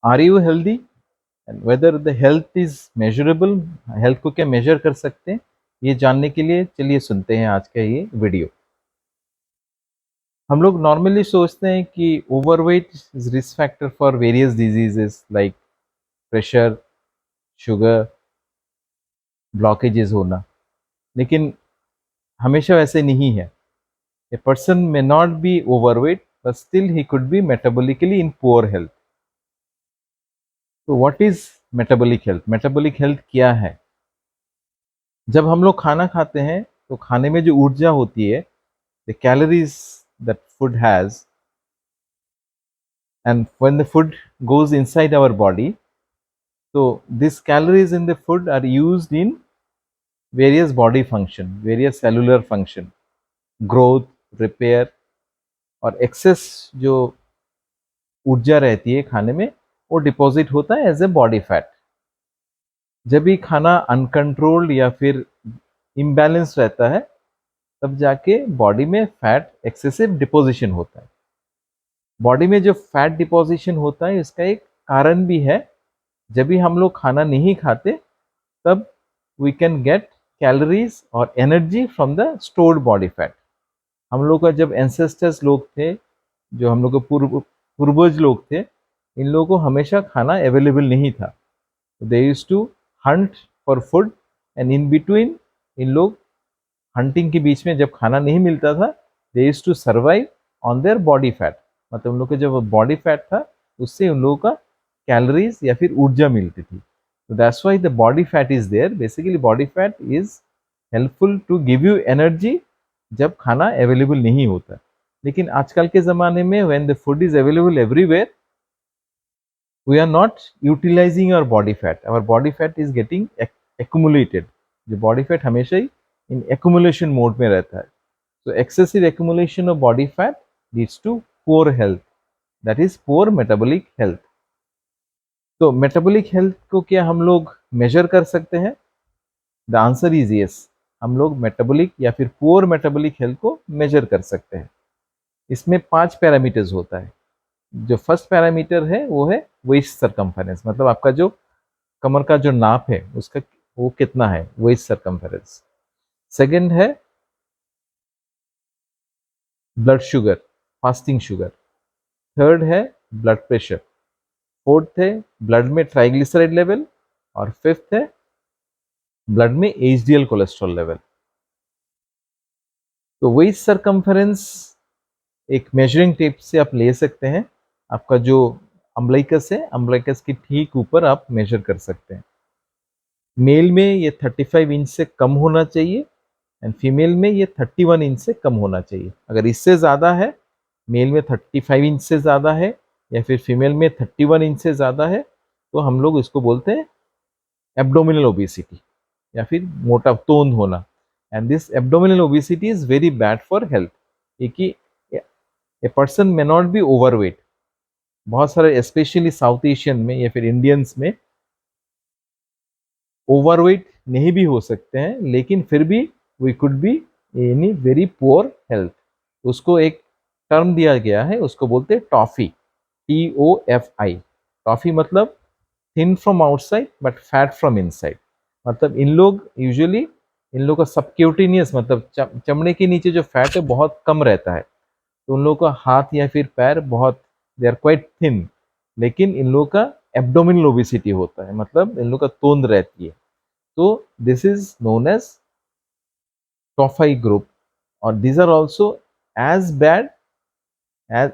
Are you healthy and whether the health is measurable, health को क्या major कर सकते हैं, ये जानने के लिए चलिए सुनते हैं आज का ये वीडियो। हम लोग नॉर्मली सोचते हैं कि overweight is risk factor for various diseases like pressure, sugar, blockages होना, लेकिन हमेशा वैसे नहीं है। A person may not be overweight but still he could be metabolically in poor health. तो what is metabolic health? Metabolic health क्या है? जब हम लोग खाना खाते हैं तो खाने में जो ऊर्जा होती है, the calories that food has, and when the food goes inside our body, so these calories in the food are used in various body function, various cellular function, growth, repair, और एक्सेस जो ऊर्जा रहती है खाने में वो deposit होता है एज ए बॉडी फैट। जब भी खाना अनकंट्रोल्ड या फिर इम्बैलेंस रहता है तब जाके बॉडी में फैट एक्सेसिव डिपोजिशन होता है। बॉडी में जो फैट डिपोजिशन होता है इसका एक कारण भी है। जब भी हम लोग खाना नहीं खाते तब वी कैन गेट कैलोरीज और energy from the stored body fat. हम लोग का जब एंसेस्टर्स लोग थे, जो हम लोग के पूर्वज लोग थे, इन लोगों को हमेशा खाना अवेलेबल नहीं था। They used to hunt for food and in between इन लोग हंटिंग के बीच में जब खाना नहीं मिलता था, they used to survive on their body fat. मतलब उन लोग का जो बॉडी फैट था उससे उन लोगों का कैलोरीज या फिर ऊर्जा मिलती थी। So that's why the body fat is there. Basically body fat is helpful to give you energy जब खाना अवेलेबल नहीं होता। लेकिन आजकल के ज़माने में when the food is available everywhere, we are not utilizing our body fat. Our body fat is getting accumulated. जो body fat हमेशा ही in accumulation mode में रहता है। So excessive accumulation of body fat leads to poor health, that is poor metabolic health. तो metabolic health को क्या हम लोग मेजर कर सकते हैं? The answer is yes. हम लोग मेटाबॉलिक या फिर पुअर मेटाबॉलिक हेल्थ को मेजर कर सकते हैं। इसमें 5 पैरामीटर्स होता है। जो फर्स्ट पैरामीटर है वो है वेस्ट सरकमफेरेंस, मतलब आपका जो कमर का जो नाप है उसका वो कितना है, वेस्ट सरकमफेरेंस। सेकंड है blood sugar, fasting sugar. Third है ब्लड प्रेशर। फोर्थ है ब्लड में ट्राइग्लिसराइड लेवल। और फिफ्थ है ब्लड में एचडीएल कोलेस्ट्रॉल लेवल। तो वेस्ट सरकमफेरेंस एक मेजरिंग टेप से आप ले सकते हैं। आपका जो अम्बलाइकस है, अम्बलाइकस के ठीक ऊपर आप मेजर कर सकते हैं। मेल में ये 35 इंच से कम होना चाहिए एंड फीमेल में ये 31 इंच से कम होना चाहिए। अगर इससे ज़्यादा है, मेल में 35 इंच से ज़्यादा है या फिर फीमेल में 31 इंच से ज़्यादा है, तो हम लोग इसको बोलते हैं एब्डोमिनल ओबेसिटी या फिर मोटा तोंद होना। And this abdominal obesity is very bad for health. कि a person may not be overweight. बहुत सारे स्पेशली साउथ एशियन में या फिर इंडियंस में ओवरवेट नहीं भी हो सकते हैं, लेकिन फिर भी we could be in very poor health. उसको एक टर्म दिया गया है, उसको बोलते हैं टॉफी, TOFI। टॉफी मतलब thin from outside but fat from inside. मतलब इन लोग यूजुअली इन लोग का सबक्यूटेनियस मतलब चमड़े के नीचे जो फैट है बहुत कम रहता है। तो उन लोगों का हाथ या फिर पैर बहुत, दे आर क्वाइट थिन, लेकिन इन लोगों का एब्डोमिनल ओबेसिटी होता है, मतलब इन लोगों का तोंद रहती है। तो this is known as TOFI group. और these are also as bad as,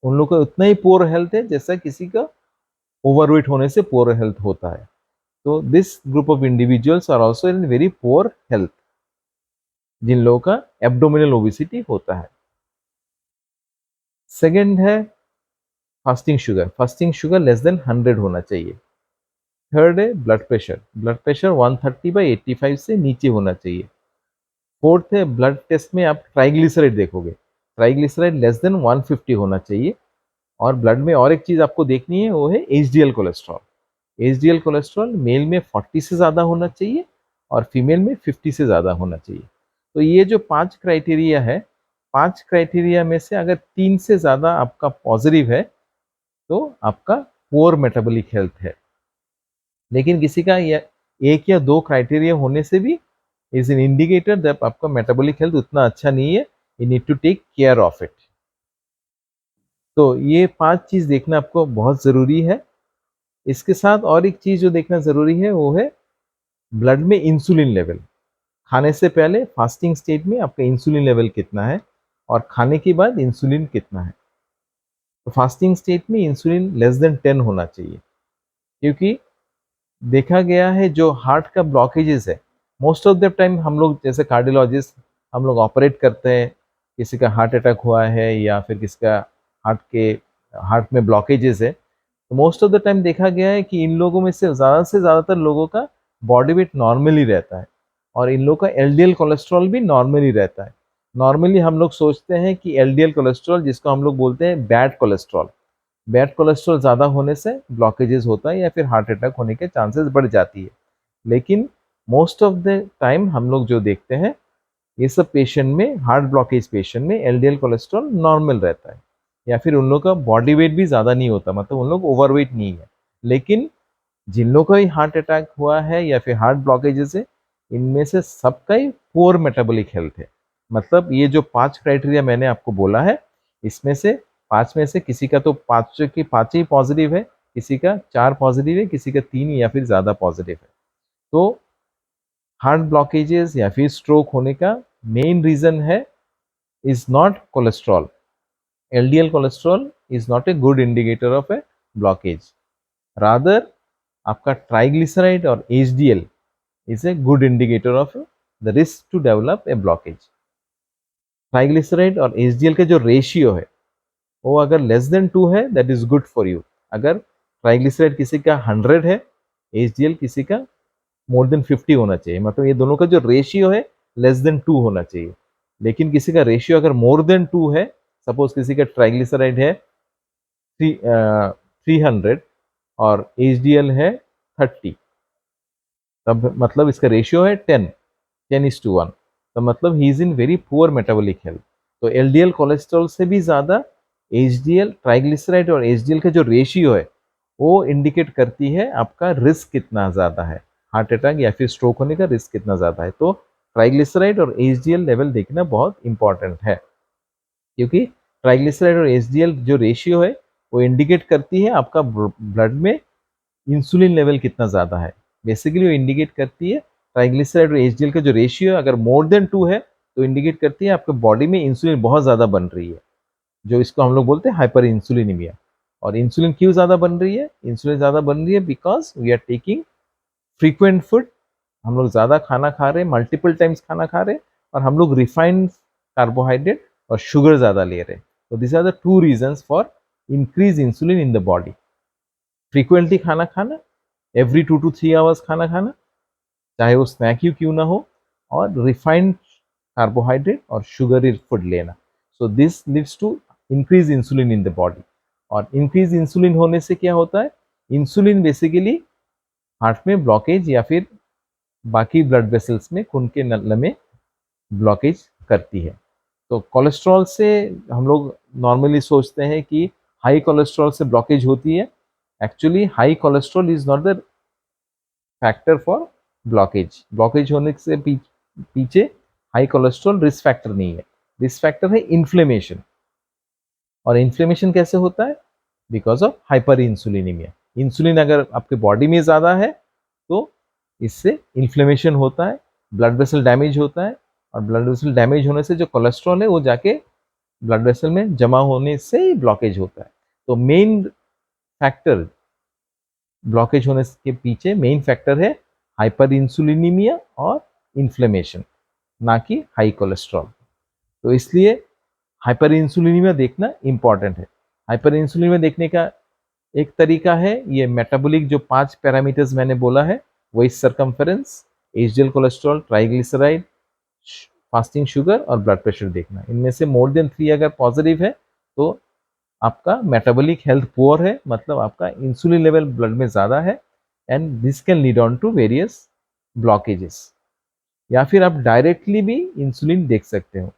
उन लोगों का उतना ही पोअर हेल्थ है जैसा किसी का ओवरवेट होने से पोअर हेल्थ होता है। तो this group of individuals are also in very poor health, जिन लोगों का एब्डोमिनल ओबेसिटी होता है। सेकेंड है fasting sugar. Fasting sugar less than 100 होना चाहिए। थर्ड है ब्लड प्रेशर। ब्लड प्रेशर 130/85 से नीचे होना चाहिए। फोर्थ है ब्लड टेस्ट में आप ट्राइग्लिसराइड देखोगे, ट्राइग्लिसराइड लेस देन 150 होना चाहिए। और ब्लड में और एक चीज आपको देखनी है, वो है HDL cholesterol. HDL cholesterol male में 40 से ज़्यादा होना चाहिए और फीमेल में 50 से ज़्यादा होना चाहिए। तो ये जो 5 क्राइटेरिया है, 5 क्राइटेरिया में से अगर 3 से ज़्यादा आपका पॉजिटिव है तो आपका पुअर मेटाबॉलिक हेल्थ है। लेकिन किसी का एक या दो क्राइटेरिया होने से भी इज एन इंडिकेटर दैट आपका मेटाबॉलिक हेल्थ उतना अच्छा नहीं है, you need to take care of it. तो ये 5 चीज देखना आपको बहुत जरूरी है। इसके साथ और एक चीज जो देखना जरूरी है वो है ब्लड में इंसुलिन लेवल। खाने से पहले फास्टिंग स्टेट में आपका इंसुलिन लेवल कितना है और खाने के बाद इंसुलिन कितना है। तो फास्टिंग स्टेट में इंसुलिन लेस देन 10 होना चाहिए, क्योंकि देखा गया है जो हार्ट का ब्लॉकेजेस है, मोस्ट ऑफ द टाइम हम लोग जैसे कार्डियोलॉजिस्ट हम लोग ऑपरेट करते हैं, किसी का हार्ट अटैक हुआ है या फिर किसी का हार्ट में ब्लॉकेजेस है, तो मोस्ट ऑफ द टाइम देखा गया है कि इन लोगों में से ज़्यादातर लोगों का बॉडी वेट नॉर्मली रहता है और इन लोगों का एलडीएल कोलेस्ट्रॉल भी नॉर्मली रहता है। नॉर्मली हम लोग सोचते हैं कि एलडीएल कोलेस्ट्रॉल, जिसको हम लोग बोलते हैं बैड कोलेस्ट्रॉल ज़्यादा होने से ब्लॉकेजेस होता है या फिर हार्ट अटैक होने के चांसेस बढ़ जाती है। लेकिन मोस्ट ऑफ द टाइम हम लोग जो देखते हैं ये सब पेशेंट में, हार्ट ब्लॉकेज पेशेंट में एलडीएल कोलेस्ट्रॉल नॉर्मल रहता है या फिर उन लोग का बॉडी वेट भी ज़्यादा नहीं होता, मतलब उन लोग ओवरवेट नहीं है। लेकिन जिन लोगों का ही हार्ट अटैक हुआ है या फिर हार्ट ब्लॉकेजेस है, इनमें से सबका ही पुअर मेटाबॉलिक हेल्थ है। मतलब ये जो 5 क्राइटेरिया मैंने आपको बोला है, इसमें से 5 में से किसी का तो 5 की 5 ही पॉजिटिव है, किसी का 4 पॉजिटिव है, किसी का 3 या फिर ज़्यादा पॉजिटिव है। तो हार्ट ब्लॉकेजेस या फिर स्ट्रोक होने का मेन रीज़न है is not cholesterol. LDL cholesterol is not a good indicator of A blockage, rather आपका ट्राइग्लिसराइड और HDL is a good indicator of the risk to develop a blockage. Triglyceride और HDL का जो ratio है वो अगर less than 2 है that is good for you. अगर ट्राइग्लिसराइड किसी का 100 है, एचडीएल किसी का मोर देन 50 होना चाहिए, मतलब ये दोनों का जो रेशियो है लेस देन 2 होना चाहिए। लेकिन किसी का रेशियो अगर मोर देन 2 है, सपोज किसी का ट्राइग्लिसराइड है 300 और एचडीएल है 30, तब मतलब इसका रेशियो है 10:1, तो मतलब he is in very poor metabolic health. तो एलडीएल कोलेस्ट्रॉल से भी ज़्यादा एचडीएल, ट्राइग्लिसराइड और एचडीएल का जो रेशियो है वो इंडिकेट करती है आपका रिस्क कितना ज़्यादा है, हार्ट अटैक या फिर स्ट्रोक होने का रिस्क कितना ज़्यादा है। तो ट्राइग्लिसराइड और एचडीएल लेवल देखना बहुत इंपॉर्टेंट है, क्योंकि ट्राइग्लिसराइड और एचडीएल जो रेशियो है वो इंडिकेट करती है आपका ब्लड में इंसुलिन लेवल कितना ज़्यादा है। बेसिकली वो इंडिकेट करती है ट्राइग्लिसराइड और एचडीएल का जो रेशियो अगर मोर देन 2 है तो इंडिकेट करती है आपके बॉडी में इंसुलिन बहुत ज़्यादा बन रही है, जो इसको हम लोग बोलते हैं हाइपर इंसुलिनीमिया। और इंसुलिन क्यों ज़्यादा बन रही है? इंसुलिन ज़्यादा बन रही है because we are taking frequent food. हम लोग ज़्यादा खाना खा रहे हैं, मल्टीपल टाइम्स खाना खा रहे हैं, और हम लोग रिफाइंड कार्बोहाइड्रेट और शुगर ज़्यादा ले रहे हैं। तो this are the 2 reasons for increase insulin in the body. Frequently खाना खाना, एवरी 2 to 3 आवर्स खाना खाना, चाहे वो स्नैक ही क्यों ना हो, और रिफाइंड कार्बोहाइड्रेट और शुगर फूड लेना। So this leads to increase insulin in the body. और इंक्रीज इंसुलिन होने से क्या होता है? इंसुलिन बेसिकली हार्ट में ब्लॉकेज या फिर बाकी ब्लड वेसल्स में, खून के नल में ब्लॉकेज करती है। तो कोलेस्ट्रॉल से हम लोग नॉर्मली सोचते हैं कि हाई कोलेस्ट्रॉल से ब्लॉकेज होती है। Actually high cholesterol is not the factor for blockage. Blockage होने से पीछे हाई कोलेस्ट्रॉल रिस्क फैक्टर नहीं है, रिस्क फैक्टर है इन्फ्लेमेशन। और इन्फ्लेमेशन कैसे होता है? Because of hyperinsulinemia. Insulin अगर आपके बॉडी में ज़्यादा है तो इससे इन्फ्लेमेशन होता है, ब्लड वेसल डैमेज होता है, और ब्लड वेसल डैमेज होने से जो कोलेस्ट्रॉल है वो जाके ब्लड वेसल में जमा होने से ही ब्लॉकेज होता है। तो मेन फैक्टर ब्लॉकेज होने के पीछे मेन फैक्टर है हाइपर इंसुलिनीमिया और इन्फ्लेमेशन, ना कि हाई कोलेस्ट्रॉल। तो इसलिए हाइपर इंसुलिनीमिया देखना इंपॉर्टेंट है। हाइपर इंसुलिनीमिया देखने का एक तरीका है ये मेटाबॉलिक जो 5 पैरामीटर्स मैंने बोला है, वही circumference, HDL cholesterol, triglyceride, fasting sugar और ब्लड प्रेशर देखना। इनमें से मोर देन 3 अगर पॉजिटिव है तो आपका मेटाबॉलिक हेल्थ पुअर है, मतलब आपका इंसुलिन लेवल ब्लड में ज़्यादा है, and this can lead on to various blockages. या फिर आप डायरेक्टली भी इंसुलिन देख सकते हो।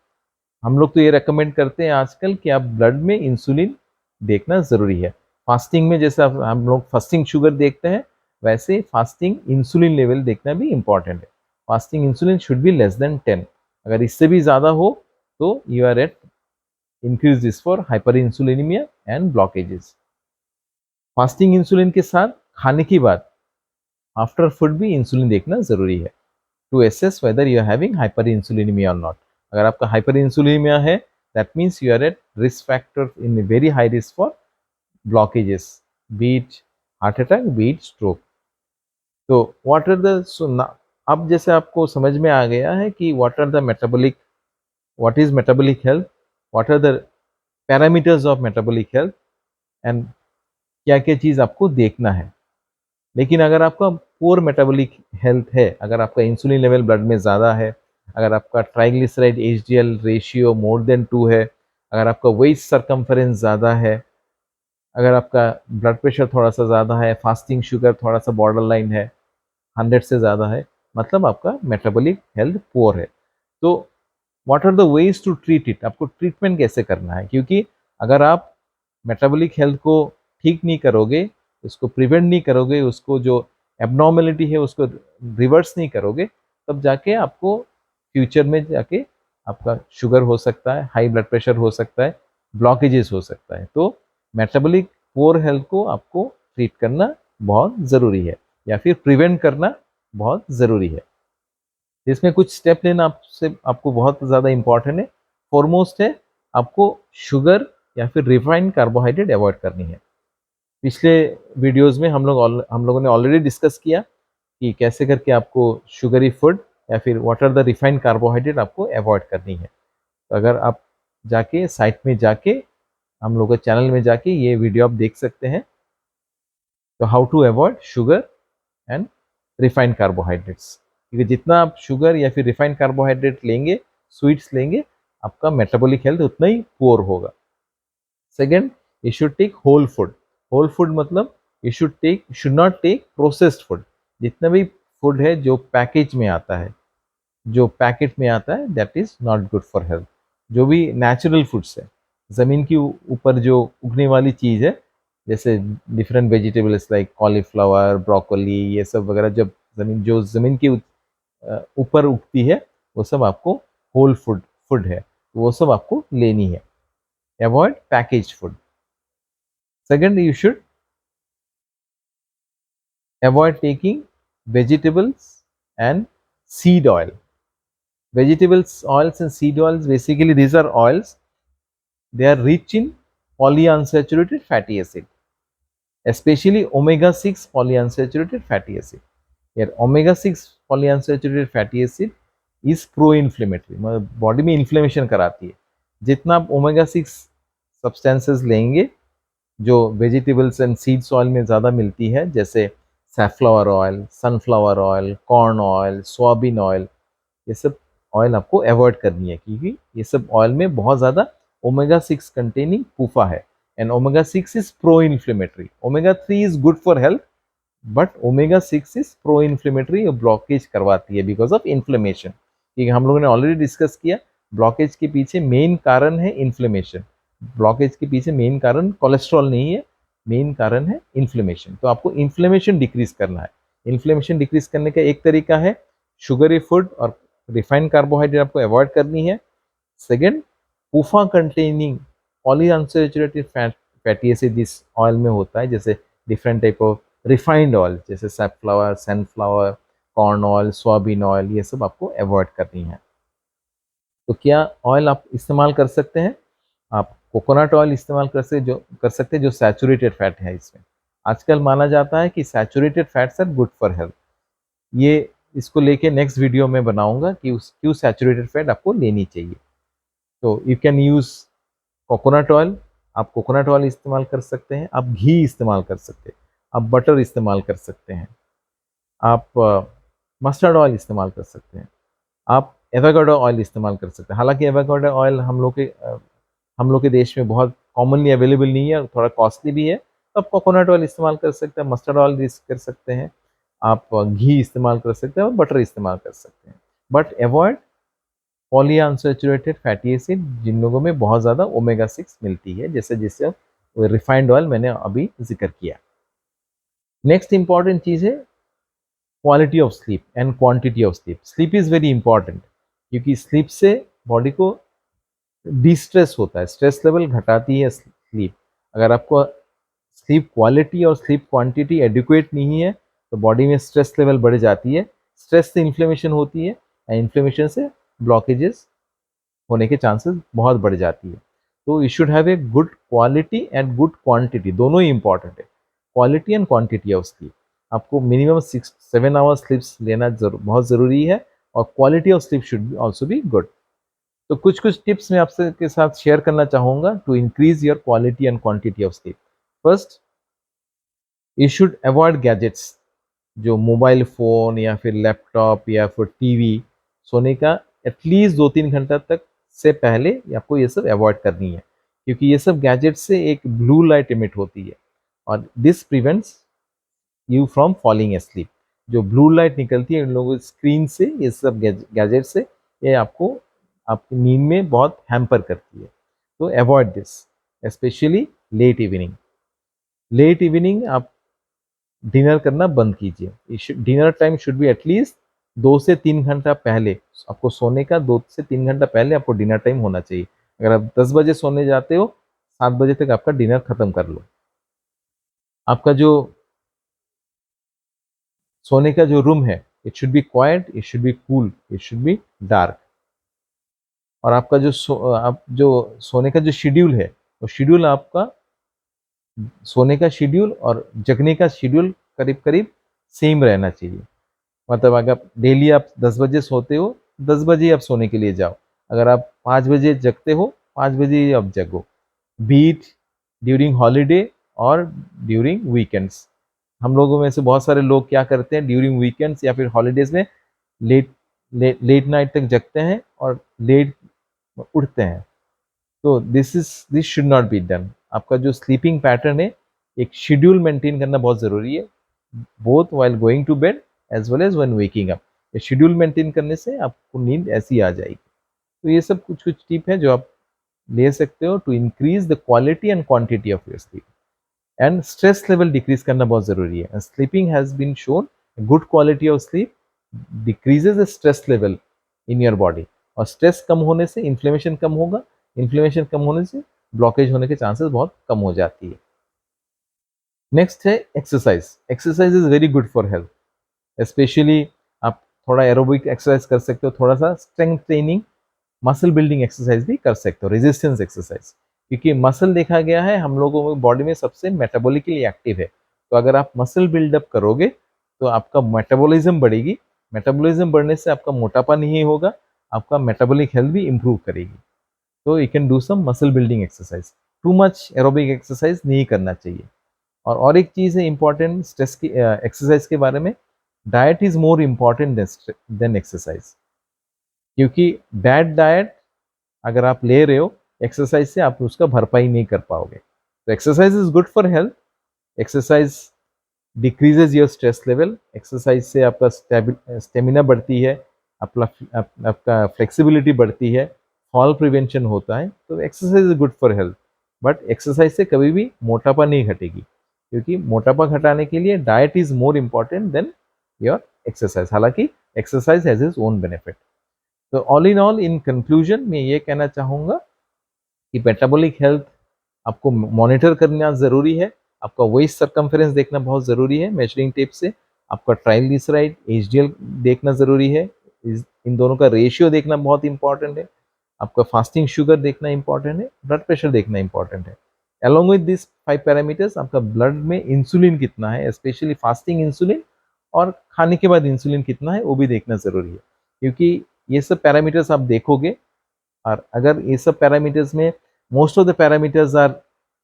हम लोग तो ये रेकमेंड करते हैं आजकल कि आप ब्लड में इंसुलिन देखना ज़रूरी है। फास्टिंग में जैसे हम लोग फास्टिंग शुगर देखते हैं, वैसे फास्टिंग इंसुलिन लेवल देखना भी इम्पॉर्टेंट है। Fasting insulin should be less than 10। अगर इससे भी ज़्यादा हो तो you are at increase risk for hyperinsulinemia and blockages. Fasting insulin के साथ खाने के बाद आफ्टर फूड भी इंसुलिन देखना ज़रूरी है to assess whether you are having hyperinsulinemia और नॉट। अगर आपका हाइपर इंसुलिनीमिया है, that means you are at risk factor in very high risk for blockages, be it heart attack, be it stroke. तो what are the अब जैसे आपको समझ में आ गया है कि what are the metabolic, what is metabolic health, what are the parameters of metabolic health and क्या क्या चीज़ आपको देखना है। लेकिन अगर आपका पोर मेटाबॉलिक हेल्थ है, अगर आपका इंसुलिन लेवल ब्लड में ज़्यादा है, अगर आपका triglyceride HDL ratio more than 2 है, अगर आपका वेस्ट सरकमफेरेंस ज़्यादा है, अगर आपका ब्लड प्रेशर थोड़ा सा ज़्यादा है, फास्टिंग शुगर थोड़ा सा बॉर्डर लाइन है, 100 से ज़्यादा है, मतलब आपका मेटाबॉलिक हेल्थ पुअर है। तो what are the ways to treat it, आपको ट्रीटमेंट कैसे करना है, क्योंकि अगर आप मेटाबॉलिक हेल्थ को ठीक नहीं करोगे, उसको प्रिवेंट नहीं करोगे, उसको जो एबनॉर्मेलिटी है उसको रिवर्स नहीं करोगे, तब जाके आपको फ्यूचर में जाके आपका शुगर हो सकता है, हाई ब्लड प्रेशर हो सकता है, ब्लॉकेजेस हो सकता है। तो मेटाबॉलिक पुअर हेल्थ को आपको ट्रीट करना बहुत ज़रूरी है या फिर प्रिवेंट करना बहुत ज़रूरी है। इसमें कुछ स्टेप लेना आपको बहुत ज़्यादा इम्पॉर्टेंट है। फॉरमोस्ट है, आपको शुगर या फिर रिफाइंड कार्बोहाइड्रेट अवॉइड करनी है। पिछले वीडियोस में हम लोगों ने ऑलरेडी डिस्कस किया कि कैसे करके आपको शुगरी फूड या फिर what are the refined carbohydrate आपको अवॉइड करनी है। तो अगर आप जाके साइट में जाके हम लोग के चैनल में जाके ये वीडियो आप देख सकते हैं। तो how to avoid sugar and refined carbohydrates, क्योंकि जितना आप शुगर या फिर रिफाइंड कार्बोहाइड्रेट लेंगे, स्वीट्स लेंगे, आपका मेटाबॉलिक हेल्थ उतना ही पुअर होगा। Second, you should take whole food. Whole food मतलब you should not take processed food. जितना भी फूड है जो पैकेज में आता है, जो पैकेट में आता है, that is not good for health. जो भी नेचुरल फूड्स है, ज़मीन के ऊपर जो उगने वाली चीज़ है, जैसे different vegetables like cauliflower, broccoli, ये सब वगैरह, जब ज़मीन के ऊपर उगती है, वो सब आपको होल फूड फूड है, वो सब आपको लेनी है। Avoid package food. Second, you should avoid taking vegetables and seed oil. Vegetables, oils and seed oils, basically these are oils. They are rich in polyunsaturated fatty acid, especially omega-6 polyunsaturated fatty acid. Here omega-6 polyunsaturated fatty acid is pro-inflammatory, मतलब body में inflammation कराती है। जितना आप omega 6 substances लेंगे जो vegetables and seeds oil में ज़्यादा मिलती है, जैसे safflower oil, sunflower oil, corn oil, soybean oil, ये सब ऑयल आपको अवॉइड करनी है, क्योंकि ये सब ऑयल में बहुत ज़्यादा ओमेगा 6 कंटेनिंग पूफा है। And omega 6 is pro inflammatory. Omega 3 is good for health, but omega 6 is pro inflammatory और ब्लॉकेज करवाती है बिकॉज ऑफ इन्फ्लेमेशन। क्योंकि हम लोगों ने ऑलरेडी डिस्कस किया, ब्लॉकेज के पीछे मेन कारण है इन्फ्लेमेशन। ब्लॉकेज के पीछे मेन कारण कोलेस्ट्रॉल नहीं है, मेन कारण है इन्फ्लेमेशन। तो आपको इन्फ्लेमेशन डिक्रीज करना है। इन्फ्लेमेशन डिक्रीज करने का एक तरीका है शुगरी फूड और रिफाइंड कार्बोहाइड्रेट आपको अवॉइड करनी है। Second, PUFA containing polyunsaturated fatty acid जिस ऑयल में होता है, जैसे different type of refined oil, जैसे safflower, sunflower, corn oil, soybean oil, ये सब आपको अवॉइड करनी है। तो क्या ऑयल आप इस्तेमाल कर सकते हैं? आप कोकोनट ऑयल इस्तेमाल कर सकते हैं जो सैचुरेटेड फैट है। इसमें आजकल माना जाता है कि saturated fats are good for health. ये इसको लेके नेक्स्ट वीडियो में बनाऊंगा कि क्यों सैचुरेटेड फैट आपको लेनी चाहिए। तो you can use coconut oil. आप कोकोनट ऑयल इस्तेमाल कर सकते हैं, आप घी इस्तेमाल कर सकते हैं, आप बटर इस्तेमाल कर सकते हैं, आप मस्टर्ड ऑयल इस्तेमाल कर सकते हैं, आप एवोकाडो ऑयल इस्तेमाल कर सकते हैं। हालांकि एवोकाडो ऑयल हम लोग के देश में बहुत कॉमनली अवेलेबल नहीं है और थोड़ा कॉस्टली भी है, तो आप कोकोनट ऑयल इस्तेमाल कर सकते हैं, मस्टर्ड ऑयल भी कर सकते हैं, आप घी इस्तेमाल कर सकते हैं और बटर इस्तेमाल कर सकते हैं। But avoid polyunsaturated fatty acid, जिन लोगों में बहुत ज़्यादा ओमेगा 6 मिलती है, जैसे जिससे रिफाइंड ऑयल मैंने अभी जिक्र किया। नेक्स्ट इंपॉर्टेंट चीज़ है quality of sleep and quantity of sleep. Sleep is very important, क्योंकि स्लीप से बॉडी को डिस्ट्रेस होता है, स्ट्रेस लेवल घटाती है स्लीप। अगर आपको स्लीप क्वालिटी और स्लीप क्वांटिटी एडिक्वेट नहीं है तो बॉडी में स्ट्रेस लेवल बढ़ जाती है, स्ट्रेस से इन्फ्लेमेशन होती है, इन्फ्लेमेशन से ब्लॉकेजेस होने के चांसेस बहुत बढ़ जाती है। तो you should have a good quality and good quantity, दोनों ही इंपॉर्टेंट है, quality and quantity of sleep. आपको मिनिमम 6-7 आवर्स स्लीप्स लेना बहुत ज़रूरी है, और quality of sleep should also be good. तो कुछ कुछ टिप्स मैं आपसे के साथ शेयर करना चाहूँगा to increase your quality and quantity of sleep. First, you should avoid gadgets, जो मोबाइल फ़ोन या फिर लैपटॉप या फिर टीवी, सोने का एटलीस्ट 2-3 घंटा तक से पहले आपको ये सब अवॉइड करनी है, क्योंकि ये सब गैजेट से एक ब्लू लाइट इमिट होती है और this prevents you from falling asleep. जो ब्लू लाइट निकलती है इन लोगों स्क्रीन से, ये सब गैजेट से, ये आपको आपकी नींद में बहुत हैम्पर करती है। तो avoid this, specially late evening. Late evening आप डिनर करना बंद कीजिए। Dinner time should be at least 2 से 3 घंटा पहले, आपको सोने का 2 से 3 घंटा पहले आपको डिनर टाइम होना चाहिए। अगर आप 10 बजे सोने जाते हो, 7 बजे तक आपका डिनर खत्म कर लो। आपका जो सोने का जो रूम है, it should be quite, it should be cool, it should be dark. और आपका आप जो सोने का जो शेड्यूल है, वो शेड्यूल आपका सोने का शेड्यूल और जगने का शेड्यूल करीब करीब सेम रहना चाहिए। मतलब अगर डेली आप 10 बजे सोते हो, 10 बजे आप सोने के लिए जाओ। अगर आप 5 बजे जगते हो, 5 बजे ही आप जगो, बीट ड्यूरिंग हॉलीडे और ड्यूरिंग वीकेंड्स। हम लोगों में से बहुत सारे लोग क्या करते हैं, ड्यूरिंग वीकेंड्स या फिर हॉलीडेज में लेट लेट नाइट तक जगते हैं और लेट उठते हैं। तो this should not be done. आपका जो स्लीपिंग पैटर्न है, एक शेड्यूल मेंटेन करना बहुत ज़रूरी है, both while going to bed as well as when waking up. ये शेड्यूल मेंटेन करने से आपको नींद ऐसी आ जाएगी। तो ये सब कुछ कुछ टिप है जो आप ले सकते हो to increase the quality and quantity of your sleep. And stress level decrease करना बहुत ज़रूरी है। Sleeping has been shown, good quality of sleep decreases the stress level in your body, और स्ट्रेस कम होने से इन्फ्लेमेशन कम होगा, इन्फ्लेमेशन कम होने से ब्लॉकेज होने के चांसेस बहुत कम हो जाती है। नेक्स्ट है exercise. Exercise is very good for health, specially आप थोड़ा एरोबिक एक्सरसाइज कर सकते हो, थोड़ा सा strength training, muscle building exercise भी कर सकते हो, रेजिस्टेंस एक्सरसाइज। क्योंकि मसल देखा गया है हम लोगों में बॉडी में सबसे मेटाबॉलिकली एक्टिव है। तो अगर आप मसल बिल्डअप करोगे तो आपका मेटाबॉलिज्म बढ़ेगी, मेटाबॉलिज्म बढ़ने से आपका मोटापा नहीं होगा, आपका मेटाबॉलिक हेल्थ भी इंप्रूव करेगी। तो you can do some muscle building exercise. Too much aerobic exercise नहीं करना चाहिए। और एक चीज़ है इंपॉर्टेंट स्ट्रेस की एक्सरसाइज के बारे में, diet is more important then exercise. क्योंकि बैड डाइट अगर आप ले रहे हो, एक्सरसाइज से आप उसका भरपाई नहीं कर पाओगे। तो exercise is good for health. Exercise decreases your stress level. Exercise से आपका स्टेमिना बढ़ती है, आपका फ्लेक्सिबिलिटी बढ़ती है, फॉल प्रिवेंशन होता है। तो exercise is good for health. But exercise से कभी भी मोटापा नहीं घटेगी, क्योंकि मोटापा घटाने के लिए diet is more important than your exercise. हालांकि exercise has is own benefit. तो ऑल इन कंक्लूजन मैं ये कहना चाहूँगा कि मेटाबॉलिक हेल्थ आपको मॉनिटर करना ज़रूरी है। आपका वेस्ट सरकमफेरेंस देखना बहुत ज़रूरी है मेजरिंग टेप से। आपका ट्राइग्लिसराइड एचडीएल देखना ज़रूरी है। इन दोनों का रेशियो देखना बहुत इंपॉर्टेंट है। आपका फास्टिंग शुगर देखना इंपॉर्टेंट है, ब्लड प्रेशर देखना इंपॉर्टेंट है। अलॉन्ग विद दिस 5 पैरामीटर्स, आपका ब्लड में इंसुलिन कितना है, स्पेशली फास्टिंग इंसुलिन, और खाने के बाद इंसुलिन कितना है वो भी देखना ज़रूरी है। क्योंकि ये सब पैरामीटर्स आप देखोगे, और अगर ये सब पैरामीटर्स में most of the parameters are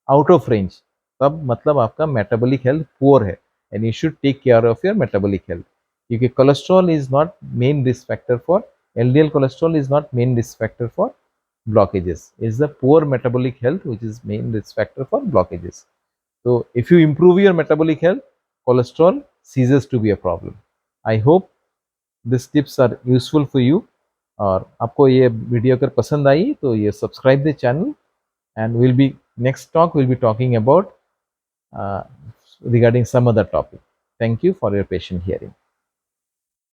out of range, तब मतलब आपका मेटाबॉलिक हेल्थ पुअर है, and you should take care of your metabolic health. क्योंकि cholesterol is not main risk factor for, LDL cholesterol is not main risk factor for blockages. It's the poor metabolic health which is main risk factor for blockages. So if you improve your metabolic health, cholesterol ceases to be a problem. I hope these tips are useful for you. और आपको ये video अगर पसंद आई तो ये subscribe the channel, and will be Next talk we'll be talking about regarding some other topic. Thank you for your patient hearing.